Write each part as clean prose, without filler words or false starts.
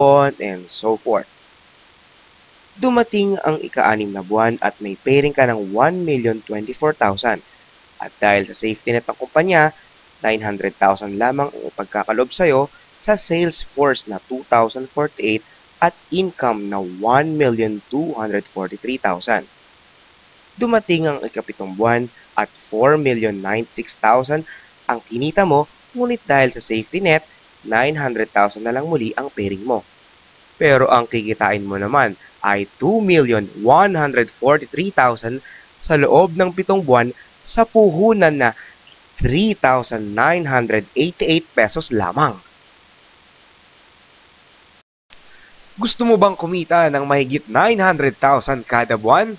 on and so forth. Dumating ang ika-6 na buwan at may pairing ka ng 1,024,000. At dahil sa safety net ng kumpanya, 900,000 lamang ang ipagkakalob sa'yo sa sales force na 2,048 at income na 1,243,000. Dumating ang ika-7 buwan at 4,096,000 ang kinita mo, ngunit dahil sa safety net, 900,000 na lang muli ang pairing mo. Pero ang kikitain mo naman ay 2,143,000 sa loob ng 7 buwan sa puhunan na 3,988 pesos lamang. Gusto mo bang kumita ng mahigit 900,000 kada buwan?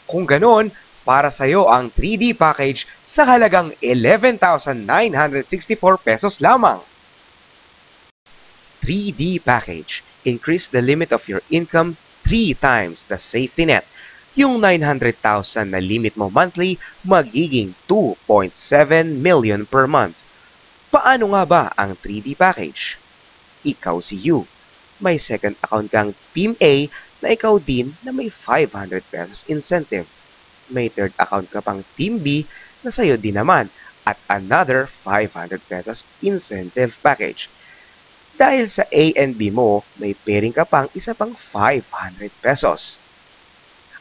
Kung ganon, para sa'yo ang 3D package sa halagang 11,964 pesos lamang. 3D package. Increase the limit of your income 3 times the safety net. Yung 900,000 na limit mo monthly, magiging 2.7 million per month. Paano nga ba ang 3D package? Ikaw si you. May second account kang Team A na ikaw din na may 500 pesos incentive. May third account ka pang Team B na sa'yo din naman at another 500 pesos incentive package. Dahil sa A and B mo, may pairing ka pang isa pang 500 pesos.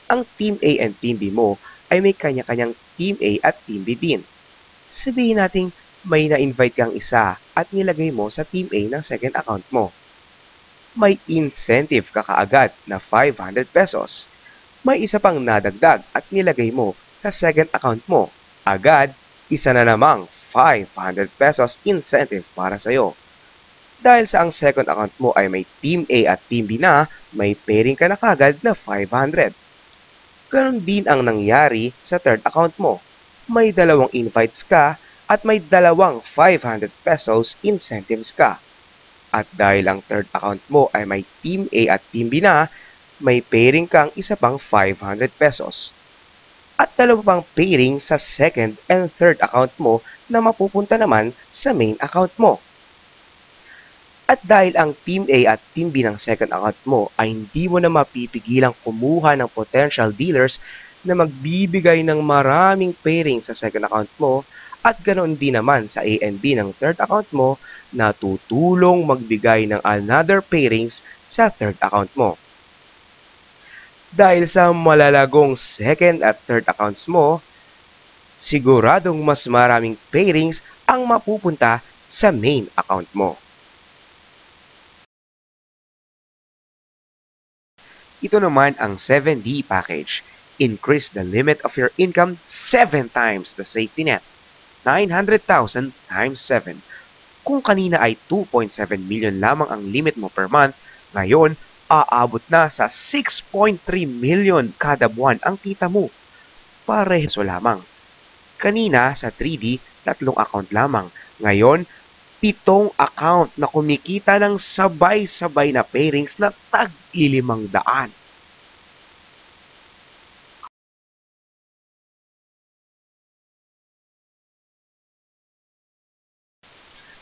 Ang Team A and Team B mo ay may kanya-kanyang Team A at Team B din. Sabihin natin may na-invite kang isa at nilagay mo sa Team A ng second account mo. May incentive ka kaagad na 500 pesos. May isa pang nadagdag at nilagay mo sa second account mo. Agad, isa na namang 500 pesos incentive para sa'yo. Dahil sa ang second account mo ay may Team A at Team B na, may pairing ka na kagad na 500. Ganon din ang nangyari sa third account mo. May dalawang invites ka at may dalawang 500 pesos incentives ka. At dahil ang third account mo ay may Team A at Team B na, may pairing kang isa pang 500 pesos. At dalawa pang pairing sa second and third account mo na mapupunta naman sa main account mo. At dahil ang Team A at Team B ng second account mo ay hindi mo na mapipigilang kumuha ng potential dealers na magbibigay ng maraming pairing sa second account mo at ganoon din naman sa A and B ng third account mo na tutulong magbigay ng another pairings sa third account mo. Dahil sa malalagong second at third accounts mo, siguradong mas maraming pairings ang mapupunta sa main account mo. Ito naman ang 7D package. Increase the limit of your income 7 times the safety net. 900,000 times 7. Kung kanina ay 2.7 million lamang ang limit mo per month, ngayon, aabot na sa 6.3 million kada buwan ang kita mo. Pareho lamang. Kanina sa 3D, 3 account lamang. Ngayon, 7 account na kumikita ng sabay-sabay na pairings na tag-500.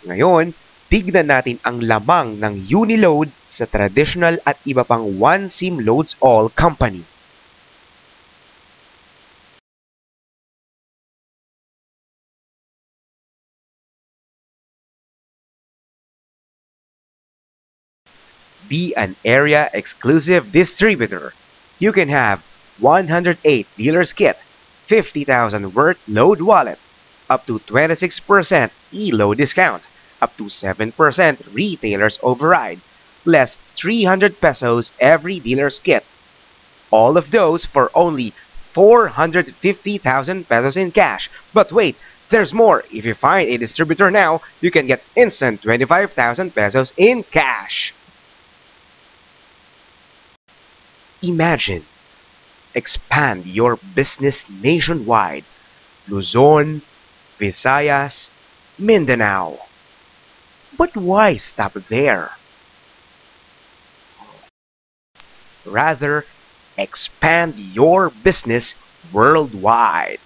Ngayon, tignan natin ang lamang ng Uniload sa traditional at iba pang One SIM Loads All company. Be an area exclusive distributor. You can have 108 dealers kit, 50,000 worth load wallet, up to 26% e-load discount, up to 7% retailers override, less 300 pesos every dealer's kit. All of those for only 450,000 pesos in cash. But wait, there's more. If you find a distributor now, you can get instant 25,000 pesos in cash. Imagine, expand your business nationwide. Luzon, Visayas, Mindanao. But why stop there? Rather, expand your business worldwide.